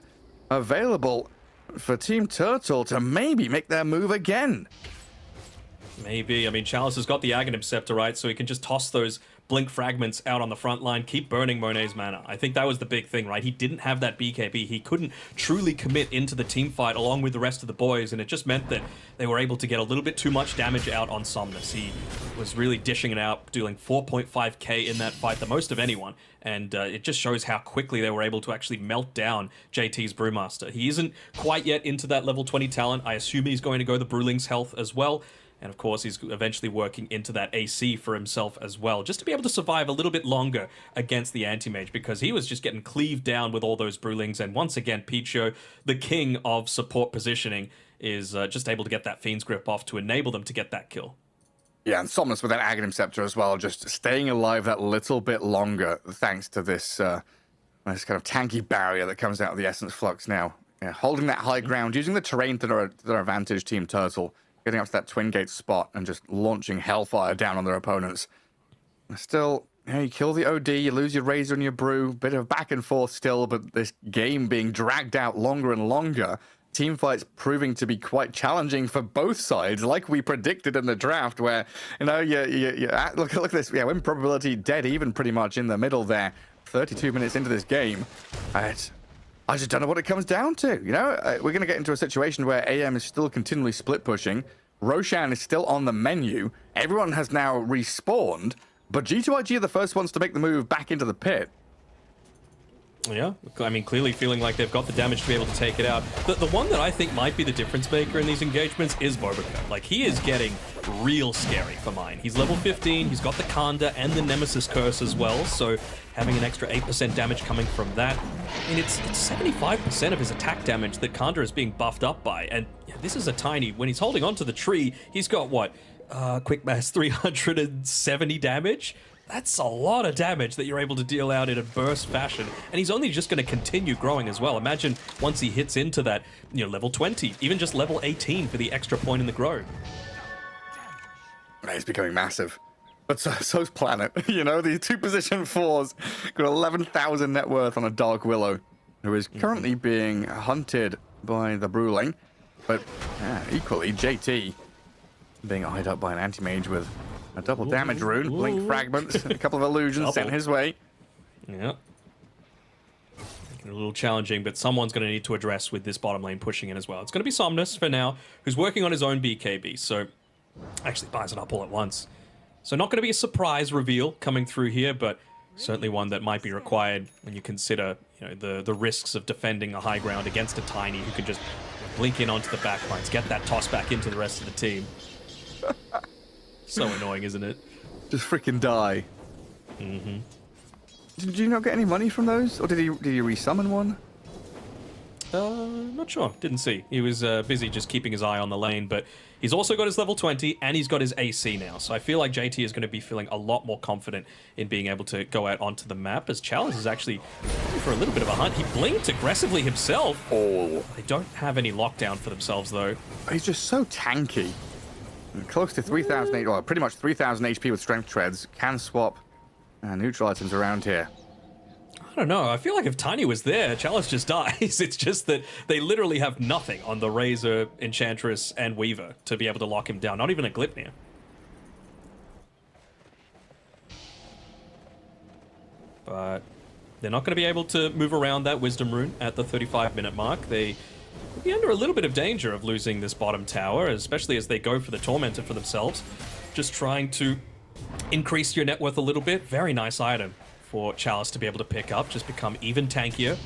available for Team Turtle to maybe make their move again. Maybe. I mean, Chalice has got the Aghanim Scepter, right? So he can just toss those Blink fragments out on the front line, keep burning Monet's mana. I think that was the big thing, right? He didn't have that BKB. He couldn't truly commit into the team fight along with the rest of the boys, and it just meant that they were able to get a little bit too much damage out on Somnus. He was really dishing it out, doing 4.5k in that fight, the most of anyone, and it just shows how quickly they were able to actually melt down JT's Brewmaster. He isn't quite yet into that level 20 talent. I assume he's going to go the Brewling's health as well. And of course, he's eventually working into that AC for himself as well, just to be able to survive a little bit longer against the Antimage, because he was just getting cleaved down with all those Brewlings. And once again, Picho, the king of support positioning, is just able to get that Fiend's Grip off to enable them to get that kill. Yeah, and Somnus with that Aghanim Scepter as well, just staying alive that little bit longer, thanks to this this kind of tanky barrier that comes out of the Essence Flux now. Yeah, holding that high ground, using the terrain to their advantage, Team Turtle. Getting up to that Twin Gate spot and just launching Hellfire down on their opponents. Still, you know, you kill the OD, you lose your Razor and your Brew. Bit of back and forth still, but this game being dragged out longer and longer. Team fights proving to be quite challenging for both sides, like we predicted in the draft, where, you know, look at this. Yeah, win probability dead even pretty much in the middle there. 32 minutes into this game. I just don't know what it comes down to. You know, we're going to get into a situation where AM is still continually split pushing. Roshan is still on the menu. Everyone has now respawned, but G2.IG are the first ones to make the move back into the pit. Yeah, I mean, clearly feeling like they've got the damage to be able to take it out. The one that I think might be the difference maker in these engagements is Bobica. Like, he is getting real scary for mine. He's level 15, he's got the Kanda and the Nemesis Curse as well, so having an extra 8% damage coming from that. I mean, it's 75% of his attack damage that Kanda is being buffed up by, and this is a tiny... When he's holding onto the tree, he's got, what, quick math, 370 damage? That's a lot of damage that you're able to deal out in a burst fashion, and he's only just going to continue growing as well. Imagine once he hits into that, level 20, even just level 18 for the extra point in the grow. Man, he's becoming massive. But so's Planet. The 2 position 4s got 11,000 net worth on a Dark Willow, who is currently being hunted by the Bruling. But equally, JT being eyed up by an Antimage with a double damage rune, blink fragments, a couple of illusions sent his way. Yeah. Making it a little challenging, but someone's going to need to address with this bottom lane pushing in as well. It's going to be Somnus for now, who's working on his own BKB, so actually buys it up all at once. So not going to be a surprise reveal coming through here, but certainly one that might be required when you consider the risks of defending a high ground against a Tiny who can just blink in onto the back lines, get that toss back into the rest of the team. So annoying, isn't it? Just freaking die. Mm-hmm. Did you not get any money from those? Or did he resummon one? Not sure. Didn't see. He was busy just keeping his eye on the lane, but he's also got his level 20 and he's got his AC now. So I feel like JT is going to be feeling a lot more confident in being able to go out onto the map, as Chalice is actually for a little bit of a hunt. He blinked aggressively himself. Oh. They don't have any lockdown for themselves, though. He's just so tanky. Close to 3,000, well, pretty much 3,000 HP with strength treads. Can swap neutral items around here. I don't know. I feel like if Tiny was there, Chalice just dies. It's just that they literally have nothing on the Razor, Enchantress, and Weaver to be able to lock him down. Not even a Glipnir. But they're not going to be able to move around that Wisdom Rune at the 35-minute mark. They will be under a little bit of danger of losing this bottom tower, especially as they go for the Tormentor for themselves. Just trying to increase your net worth a little bit. Very nice item for Chalice to be able to pick up. Just become even tankier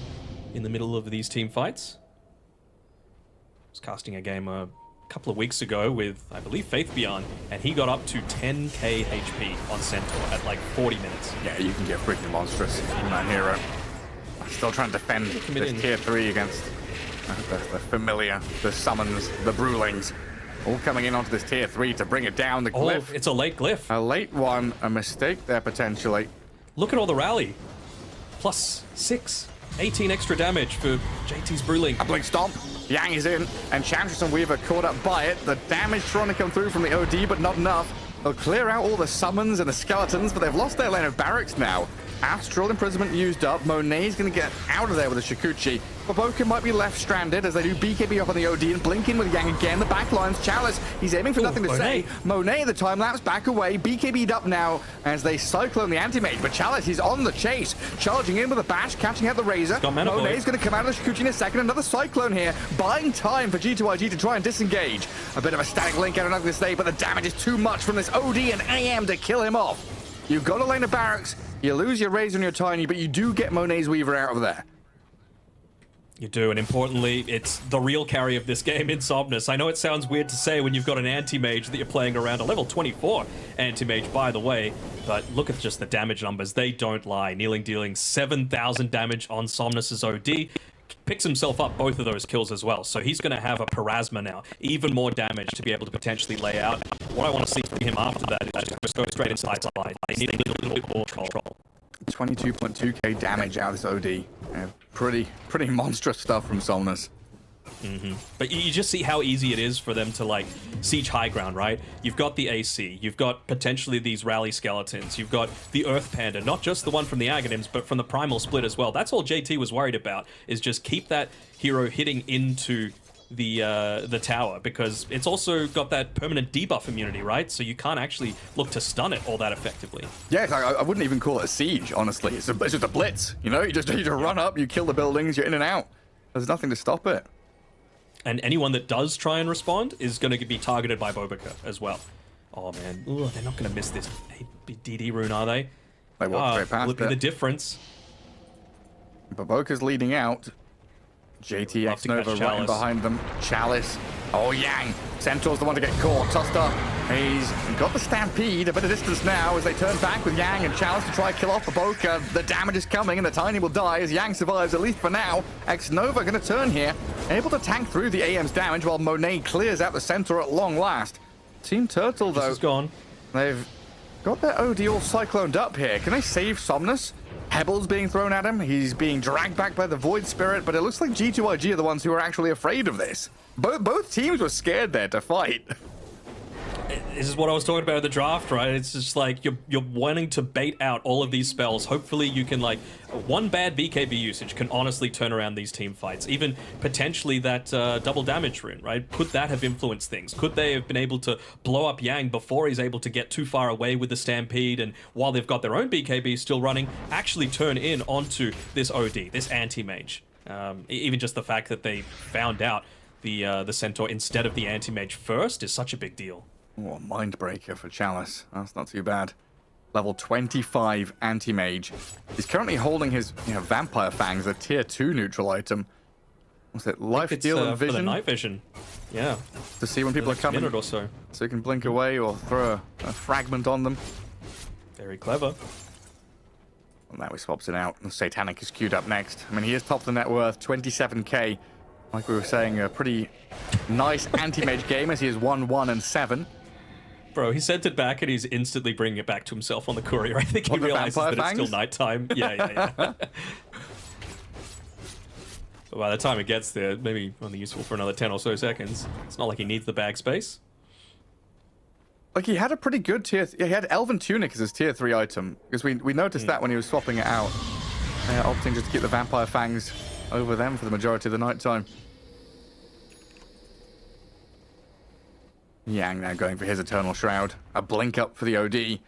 in the middle of these team fights. I was casting a game a couple of weeks ago with, I believe, Faith Beyond, and he got up to 10k HP on Centaur at like 40 minutes. Yeah, you can get freaking monstrous from that hero. Still trying to defend this tier 3 against the familiar, the summons, the Brulings. All coming in onto this tier 3 to bring it down. The glyph. Oh, it's a late glyph. A late one, a mistake there potentially. Look at all the rally. Plus 6, 18 extra damage for JT's Bruling. A blink stomp. Yang is in, and Enchantress and Weaver caught up by it. The damage trying to come through from the OD, but not enough. They'll clear out all the summons and the skeletons, but they've lost their lane of barracks now. Astral Imprisonment used up. Monet's going to get out of there with a Shikuchi. Baboka might be left stranded as they do BKB up on the OD and blink in with Yang again. The backline's Chalice. He's aiming for nothing to say. Monet, the time lapse, back away. BKB'd up now as they cyclone the Antimage. But Chalice, he's on the chase. Charging in with a bash, catching out the Razor. Monet's going to come out of the Shikuchi in a second. Another Cyclone here. Buying time for G2.IG to try and disengage. A bit of a static link out, I'm not going to say, but the damage is too much from this OD and AM to kill him off. You've got a lane of barracks. You lose your Razor and your Tiny, but you do get Monet's Weaver out of there. You do, and importantly, it's the real carry of this game in Somnus. I know it sounds weird to say when you've got an Anti-Mage that you're playing around, a level 24 Anti-Mage, by the way, but look at just the damage numbers. They don't lie. Kneeling dealing 7,000 damage on Somnus's OD. Picks himself up both of those kills as well, so he's going to have a Parasma now. Even more damage to be able to potentially lay out. What I want to see from him after that is just go straight inside side. They need a little bit more control. 22.2k damage out of this OD. Pretty monstrous stuff from Somnus. Mm-hmm. But you just see how easy it is for them to, like, siege high ground, right? You've got the AC, you've got potentially these rally skeletons, you've got the Earth Panda, not just the one from the Aghanims, but from the Primal Split as well. That's all JT was worried about, is just keep that hero hitting into the tower, because it's also got that permanent debuff immunity, right? So you can't actually look to stun it all that effectively. Yeah, I wouldn't even call it a siege, honestly. It's just a blitz, you know? You just need to run up, you kill the buildings, you're in and out. There's nothing to stop it. And anyone that does try and respond is going to be targeted by Bobica as well. Oh, man. Ooh, they're not going to miss this DD rune, are they? They walk straight past look at it. the difference. Baboka's leading out. JT, Love to catch X-Nova right in Chalice. behind them. Chalice. Oh, Yang. Centaur's the one to get caught. Tuster, he's got the Stampede a bit of distance now as they turn back with Yang and Chalice to try and kill off Baboka. The damage is coming and the Tiny will die as Yang survives, at least for now. X-Nova going to turn here, able to tank through the AM's damage while Monet clears out the Centaur at long last. Team Turtle, though, This is gone. they've got their OD all cycloned up here. Can they save Somnus? Pebbles being thrown at him. He's being dragged back by the Void Spirit, but it looks like G2.IG are the ones who are actually afraid of this. Both teams were scared there to fight. This is what I was talking about in the draft, right? It's just like you're wanting to bait out all of these spells. Hopefully you can, like, one bad BKB usage can honestly turn around these team fights. Even potentially that double damage rune, right? Could that have influenced things? Could they have been able to blow up Yang before he's able to get too far away with the Stampede, and while they've got their own BKB still running, actually turn in onto this OD, this Antimage? Even just the fact that they found out the Centaur instead of the Antimage first is such a big deal. Oh, a Mindbreaker for Chalice. That's not too bad. Level 25 Anti-Mage. He's currently holding his Vampire Fangs, a tier 2 neutral item. What's it? Life It's Steal and for the Vision? night vision. Yeah. To see when people are Next coming. minute or so. So you can blink away or throw a fragment on them. Very clever. And now he swaps it out. And Satanic is queued up next. I mean, he is top of the net worth, 27k. Like we were saying, a pretty nice Anti-Mage game as he is 1-1-7. Bro, he sent it back and he's instantly bringing it back to himself on the courier. I think he On the realizes that Vampire it's still Fangs? nighttime. Yeah. But by the time it gets there, maybe only useful for another 10 or so seconds. It's not like he needs the bag space. Like, he had a pretty good tier... Yeah, he had Elven Tunic as his tier 3 item. Because we noticed that when he was swapping it out. Opting just to keep the Vampire Fangs over them for the majority of the nighttime. Yang now going for his Eternal Shroud. A blink up for the OD.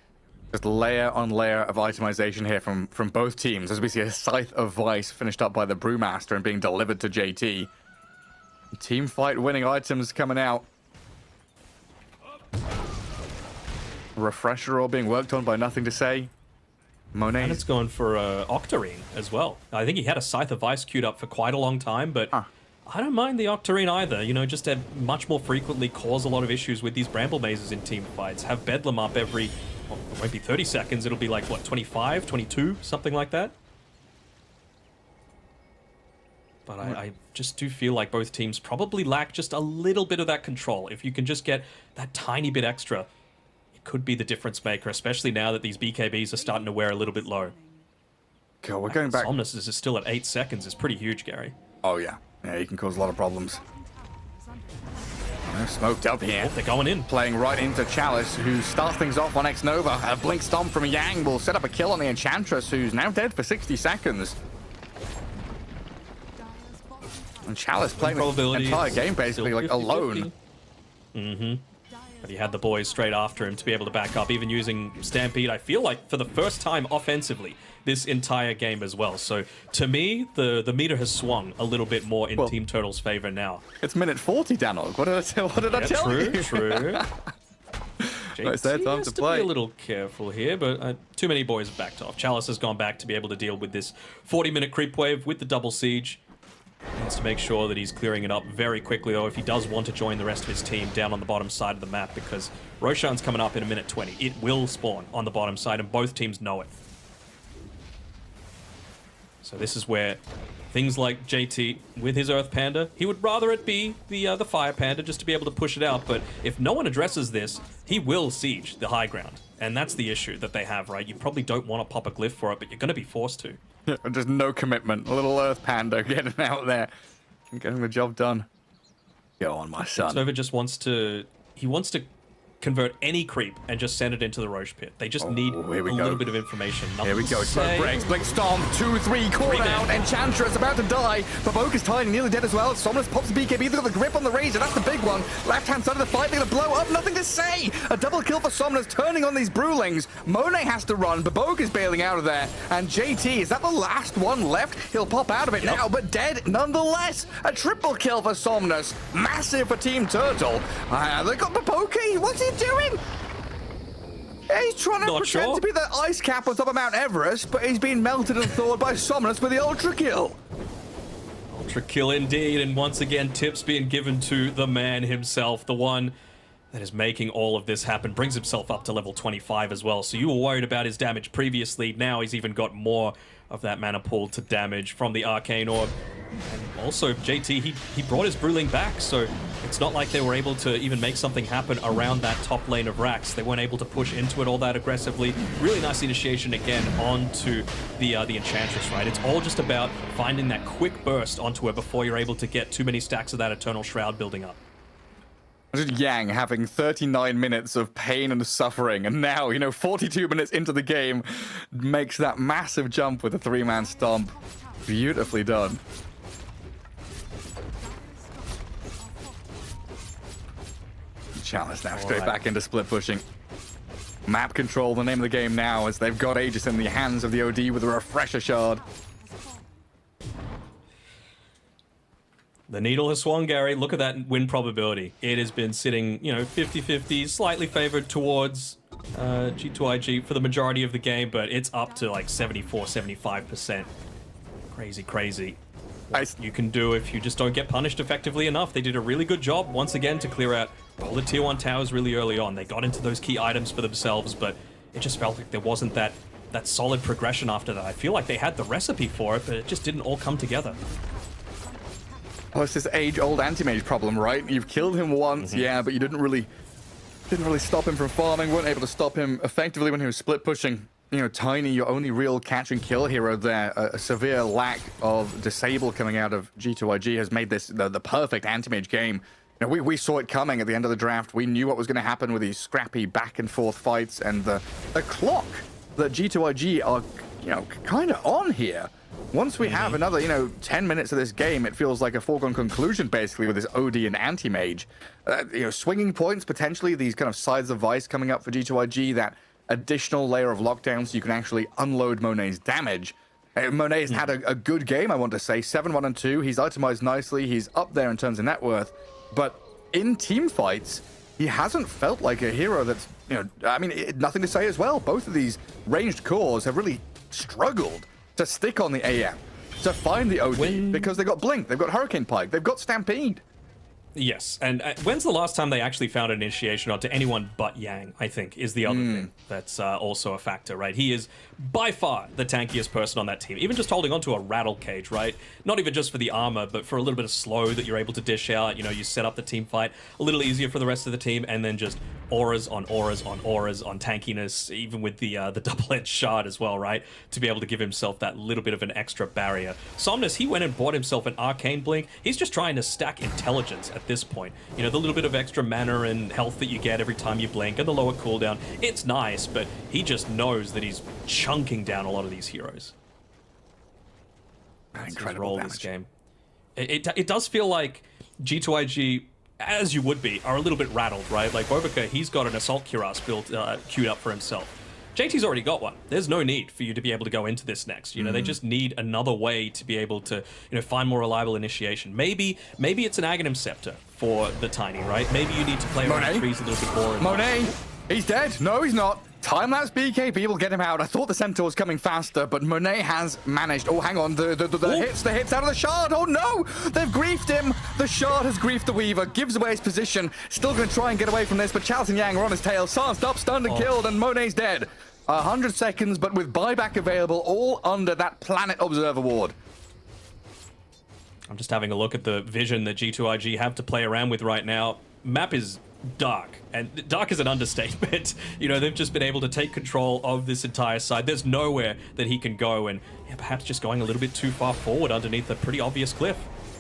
Just layer on layer of itemization here from both teams. As we see a Scythe of Vice finished up by the Brewmaster and being delivered to JT. Team fight winning items coming out. Refresher all being worked on by Nothing to Say. Monet. And it's gone for Octarine as well. I think he had a Scythe of Ice queued up for quite a long time, but I don't mind the Octarine either. You know, just to much more frequently cause a lot of issues with these Bramble Mazes in team fights. Have Bedlam up every, well, it won't be 30 seconds, it'll be like, what, 25, 22, something like that? But I just do feel like both teams probably lack just a little bit of that control. If you can just get that tiny bit extra, it could be the difference maker, especially now that these BKBs are starting to wear a little bit low. God, we're going back. Somnus is still at 8 seconds. It's pretty huge, Gary. Oh, yeah. Yeah, he can cause a lot of problems. They're smoked up here. Oh, they're going in. Playing right into Chalice, who starts things off on X-Nova. A Blink Stomp from Yang will set up a kill on the Enchantress, who's now dead for 60 seconds. And Chalice playing the entire game basically like alone. But he had the boys straight after him to be able to back up, even using Stampede, I feel like, for the first time offensively this entire game as well. So, to me, the meter has swung a little bit more in Team Turtle's favor now. It's minute 40, Danog. What did I tell you? True. It's their time to play. Be a little careful here, but too many boys have backed off. Chalice has gone back to be able to deal with this 40-minute creep wave with the double siege. He needs to make sure that he's clearing it up very quickly, though, if he does want to join the rest of his team down on the bottom side of the map, because Roshan's coming up in a minute 20. It will spawn on the bottom side, and both teams know it. So this is where things like JT with his Earth Panda, he would rather it be the Fire Panda just to be able to push it out, but if no one addresses this, he will siege the high ground. And that's the issue that they have, right? You probably don't want to pop a glyph for it, but you're going to be forced to. Just no commitment. A little Earth Panda getting out there and getting the job done. Go on, my son. Nova just wants to... He wants to convert any creep and just send it into the Roche pit. They just need a little bit of information. Here we go. Smoke breaks. Blink Stomp. 2-3. Caught out. Enchantress about to die. Baboka's tiny, nearly dead as well. Somnus pops the BKB. Look at the grip on the Razor. That's the big one. Left-hand side of the fight. They're going to blow up. Nothing to say. A double kill for Somnus, turning on these Brewlings. Monet has to run. Baboka's bailing out of there. And JT, is that the last one left? He'll pop out of it now, but dead nonetheless. A triple kill for Somnus. Massive for Team Turtle. They got Baboka. What's he doing? He's trying to Not pretend sure. to be the ice cap on top of Mount Everest, but he's been melted and thawed by Somnus with the ultra kill. Ultra kill indeed, and once again, tips being given to the man himself, the one that is making all of this happen. Brings himself up to level 25 as well, so you were worried about his damage previously. Now he's even got more of that mana pool to damage from the Arcane Orb. And also, JT, he brought his Bruling back, so it's not like they were able to even make something happen around that top lane of Rax. They weren't able to push into it all that aggressively. Really nice initiation again onto the Enchantress, right? It's all just about finding that quick burst onto her before you're able to get too many stacks of that Eternal Shroud building up. Yang having 39 minutes of pain and suffering, and now, 42 minutes into the game, makes that massive jump with a 3-man stomp. Beautifully done. Chalice now straight back into split pushing. Map control, the name of the game now, as they've got Aegis in the hands of the OD with a Refresher Shard. The needle has swung, Gary. Look at that win probability. It has been sitting, 50-50, slightly favored towards G2.IG for the majority of the game, but it's up to like 74-75%. Crazy, crazy. What you can do if you just don't get punished effectively enough. They did a really good job, once again, to clear out all the tier 1 towers really early on. They got into those key items for themselves, but it just felt like there wasn't that solid progression after that. I feel like they had the recipe for it, but it just didn't all come together. Oh, it's this age-old Antimage problem, right? You've killed him once, yeah, but you didn't really stop him from farming, weren't able to stop him effectively when he was split pushing. Tiny, your only real catch and kill hero there. A severe lack of disable coming out of G2.IG has made this the perfect Antimage game. We saw it coming at the end of the draft. We knew what was going to happen with these scrappy back and forth fights, and the clock that G2.IG are, kind of on here. Once we have another, 10 minutes of this game, it feels like a foregone conclusion, basically, with this OD and Anti-Mage. Swinging points, potentially, these kind of sides of Vice coming up for G2.IG, that additional layer of lockdown so you can actually unload Monet's damage. Monet's had a good game, I want to say. 7-1-2, he's itemized nicely, he's up there in terms of net worth. But in team fights, he hasn't felt like a hero that's, nothing to say as well. Both of these ranged cores have really struggled to stick on the AM, to find the OD, because they've got Blink, they've got Hurricane Pike, they've got Stampede. Yes, and when's the last time they actually found an initiation onto anyone but Yang, I think, is the other thing that's also a factor, right? He is by far the tankiest person on that team. Even just holding onto a rattle cage, right? Not even just for the armor, but for a little bit of slow that you're able to dish out. You set up the team fight a little easier for the rest of the team, and then just auras on auras on auras on tankiness, even with the double-edged shard as well, right? To be able to give himself that little bit of an extra barrier. Somnus, he went and bought himself an Arcane Blink. He's just trying to stack intelligence at this point. The little bit of extra mana and health that you get every time you blink and the lower cooldown, it's nice, but he just knows that he's chunking down a lot of these heroes. That's Incredible role damage. This game. It does feel like G2.IG, as you would be, are a little bit rattled, right? Like Bobica, he's got an Assault Cuirass built, queued up for himself. JT's already got one. There's no need for you to be able to go into this next. They just need another way to be able to, find more reliable initiation. Maybe it's an Aghanim Scepter for the Tiny, right? Maybe you need to play around trees a little bit more. Monet, he's dead. No, he's not. Time-lapse BKB will get him out. I thought the Centaur was coming faster, but Monet has managed. Oh, hang on. The hits out of the Shard. Oh, no. They've griefed him. The Shard has griefed the Weaver. Gives away his position. Still going to try and get away from this, but Chalice and Yang are on his tail. Sansed up, stunned and killed, and Monet's dead. 100 seconds, but with buyback available, all under that Planet Observer ward. I'm just having a look at the vision that G2.IG have to play around with right now. Map is dark, and dark is an understatement. They've just been able to take control of this entire side. There's nowhere that he can go, and perhaps just going a little bit too far forward underneath a pretty obvious cliff.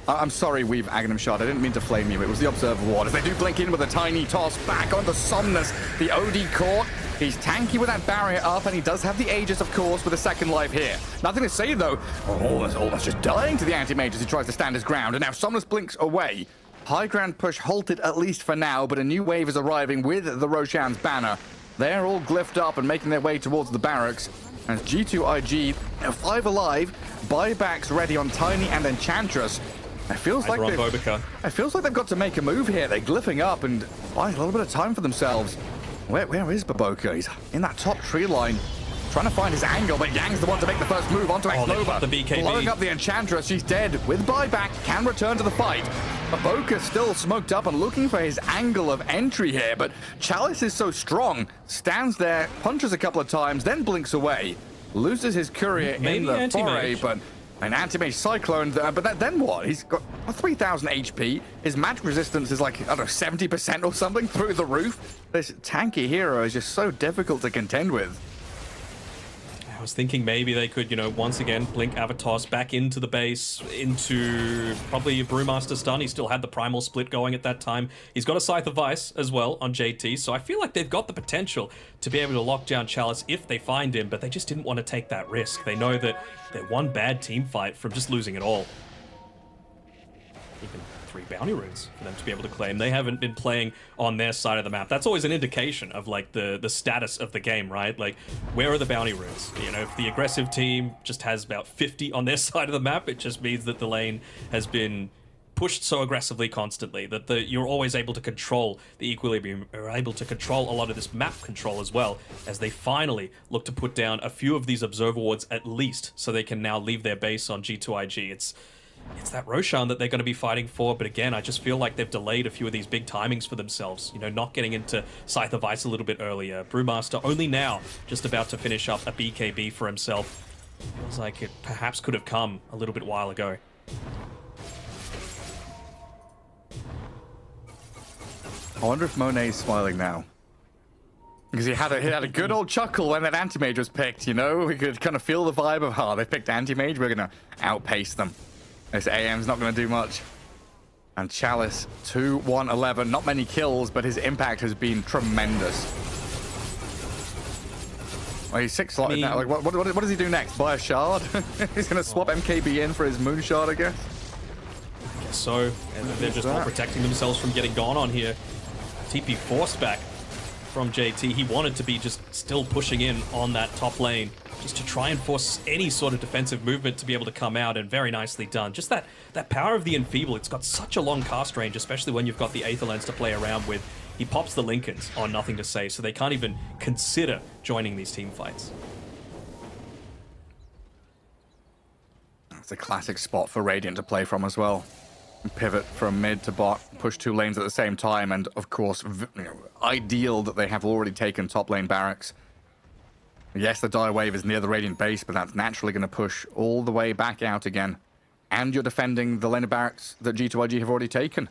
I'm sorry, we've Aghanim Shard. I didn't mean to flame you. It was the Observer ward. As they do blink in with a tiny toss back onto Somnus. The OD caught. He's tanky with that barrier up, and he does have the Aegis, of course, with a second life here. Nothing to say, though. Almost just dying to the Anti-Mage as he tries to stand his ground. And now Somnus blinks away. High ground push halted, at least for now, but a new wave is arriving with the Roshan's banner. They're all glyphed up and making their way towards the barracks. As G2.IG, 5 alive, buybacks ready on Tiny and Enchantress. It feels like they've got to make a move here. They're glyphing up and buying a little bit of time for themselves. Where is Baboka? He's in that top tree line, trying to find his angle, but Yang's the one to make the first move onto Oh, they X-Nova. got the BKB. Blowing up the Enchantress. She's dead. With buyback, can return to the fight. Baboka still smoked up and looking for his angle of entry here, but Chalice is so strong. Stands there, punches a couple of times, then blinks away. Loses his courier in Maybe the Antimage. foray, but an Antimage Cyclone, but then what? He's got 3,000 HP. His magic resistance is like, I don't know, 70% or something through the roof. This tanky hero is just so difficult to contend with. I was thinking maybe they could, you know, once again blink Avatos back into the base, into probably a Brewmaster stun. He still had the Primal Split going at that time. He's got a Scythe of Vice as well on JT, so I feel like they've got the potential to be able to lock down Chalice if they find him, but they just didn't want to take that risk. They know that they're one bad team fight from just losing it all. Even 3 bounty runes for them to be able to claim. They haven't been playing on their side of the map. That's always an indication of like the status of the game, right? Like, where are the bounty runes? You know, if the aggressive team just has about 50 on their side of the map, it just means that the lane has been pushed so aggressively constantly that you're always able to control the equilibrium, are able to control a lot of this map control as well, as they finally look to put down a few of these observer wards at least, so they can now leave their base on G2.IG. It's that Roshan that they're going to be fighting for, but again, I just feel like they've delayed a few of these big timings for themselves. You know, not getting into Scythe of Ice a little bit earlier. Brewmaster only now just about to finish up a BKB for himself. Feels like it perhaps could have come a little bit while ago. I wonder if Monet's smiling now. Because he had a good old chuckle when that Antimage was picked, you know? We could kind of feel the vibe of, oh, they picked Antimage, we're going to outpace them. This AM's not going to do much. And Chalice, 2-1-11. Not many kills, but his impact has been tremendous. Well, he's 6 slotted now. Like, what does he do next? Buy a shard? He's going to swap MKB in for his moon shard, I guess? I guess so. And they're just not protecting themselves from getting gone on here. TP forced back from JT. He wanted to be just still pushing in on that top lane, just to try and force any sort of defensive movement to be able to come out, and very nicely done. Just that power of the Enfeeble, it's got such a long cast range, especially when you've got the Aether Lens to play around with. He pops the Lincolns on Nothing to Say, so they can't even consider joining these team fights. It's a classic spot for Radiant to play from as well. Pivot from mid to bot, push 2 lanes at the same time, and of course, ideal that they have already taken top lane barracks. Yes, the Dire Wave is near the Radiant base, but that's naturally going to push all the way back out again. And you're defending the lane of barracks that G2.IG have already taken.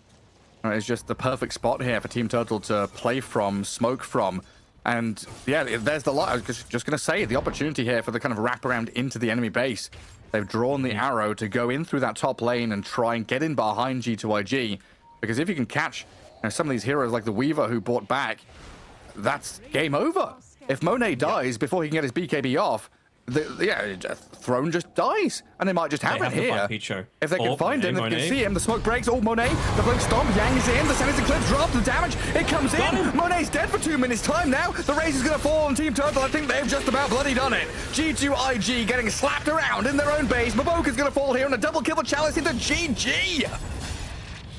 It's just the perfect spot here for Team Turtle to play from, smoke from. And yeah, there's the lot. I was just going to say, the opportunity here for the kind of wraparound into the enemy base. They've drawn the arrow to go in through that top lane and try and get in behind G2.IG. Because if you can catch some of these heroes like the Weaver who bought back, that's game over. If Monet dies before he can get his BKB off, Throne just dies. And they might just have it here. If they can find him, if they can see him, the smoke breaks. Oh, Monet, the blink stomp, Yang is in, the Sena's Eclipse drops, the damage, it comes in. Monet's dead for 2 minutes time now. The race is going to fall on Team Turtle. I think they've just about bloody done it. G2.IG getting slapped around in their own base. Maboka's going to fall here and a double kill for Chalice into GG.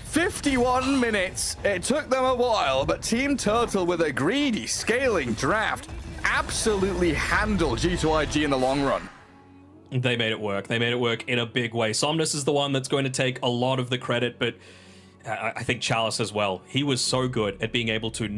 51 minutes. It took them a while, but Team Turtle with a greedy scaling draft absolutely handled G2.IG in the long run. They made it work. They made it work in a big way. Somnus is the one that's going to take a lot of the credit, but I think Chalice as well. He was so good at being able to